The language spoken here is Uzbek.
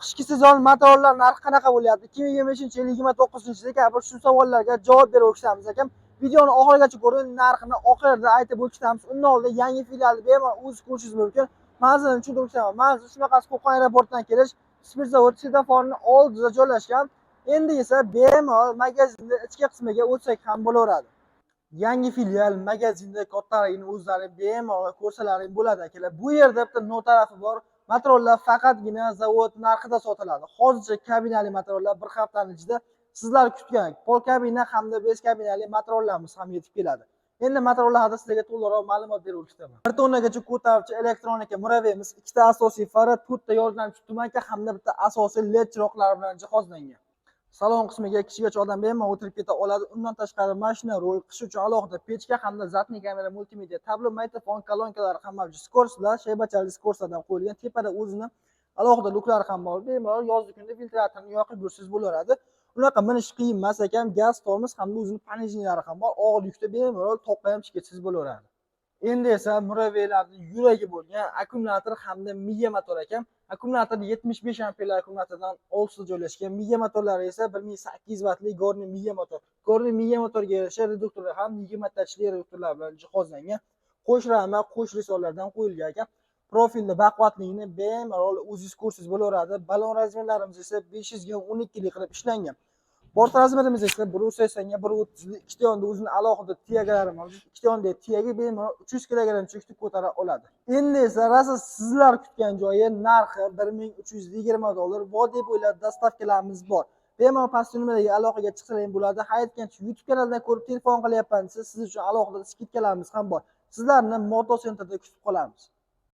Qishki sezon motorlar narxi qanaqa bo'lyapti? 2025-yil 29-dekabr shu savollarga javob berib o'tamiz ekan. Videoni oxirigacha ko'ring, narxini oxirida aytib o'tamiz. Undan oldin yangi filialni bemalol o'z ko'rishingiz mumkin. Manzilni tushuntirib o'taman. Manzil shunaqasi Qo'qon aeroportidan kelish, Spirtzavod svetoforning oldida joylashgan. Endi esa bemalol magazinning ichki qismiga o'tsak ham bo'laveradi. Yangi filial magazinda kattaligini o'zlari bemalol ko'rsalaring bo'ladi akalar. Bu yerda bitta no tarafi bor. Motorlar faqatgina zavod narxida sotiladi. Hozircha kabinali motorlar bir haftaning ichida sizlar kutgan pol kabina hamda bez kabinali motorlarimiz ham yetib keladi. Endi motorlar haqida sizlarga to'liqroq ma'lumot berib o'taman. 1 tonnagacha ko'taruvchi elektronika muraviyimiz, 2 ta asosiy fara, 4 ta yordamchi tumanka hamda bitta asosiy led chiroqlar bilan jihozlangan. Salon qismiga kishigacha odam bemalol o'tirib keta oladi. Undan tashqari mashina rol, qish uchun alohida pechka hamda zatniy kamera, multimedia, tablo, mikrofon, kolonkalari ham mavjud. Skorslar, shaybatchali skorslardan qo'yilgan. Tepada o'zini alohida luklari ham bor. Bemalol yozgi kunda filtratorni yoqib yursangiz bo'laveradi. Unaqa minish qiyin emas ekan. Gaz, tormoz hamda o'zining panejinlari ham bor. Og'ir yukda bemalol toqqa ham chiqasiz bo'laveradi. Endi esa muraviylarning yuragi bo'lgan akkumulyator hamda miya motor ekan. Akkumulyator 75 amperli akkumulyatordan oldida joylashgan. Miya motorlari esa 1800 vattli Gorni miya motor. Gorni miya motorga yarasha reduktorlar ham 20 tachli reduktorlar bilan jihozlangan. Qo'sh rama, qo'sh risollardan qo'yilgan ekan. Profilni baquvvatligini bemalol o'zingiz ko'rsangiz bo'laveradi. Balon razmerlarimiz esa 500 ga 12 li qilib ishlangan. Bort razmerimiz esa 180 ga 130 li, ikkita yonda o'zining alohida tiyagalari mavjud. Ikkita yonda tiyagi bemalol 300 kg chekib ko'tara oladi. Endi esa rosa sizlar kutgan joyi narxi $1320. Vodiy bo'ylab dastavkalarimiz bor. Bemalol pastki numerdagi aloqaga chiqsalaring bo'ladi. Hayotganchi YouTube kanalidan ko'rib telefon qilyapman desa, siz uchun alohida skidkalarimiz ham bor. Sizlarni Moto Centerda kutib qolamiz.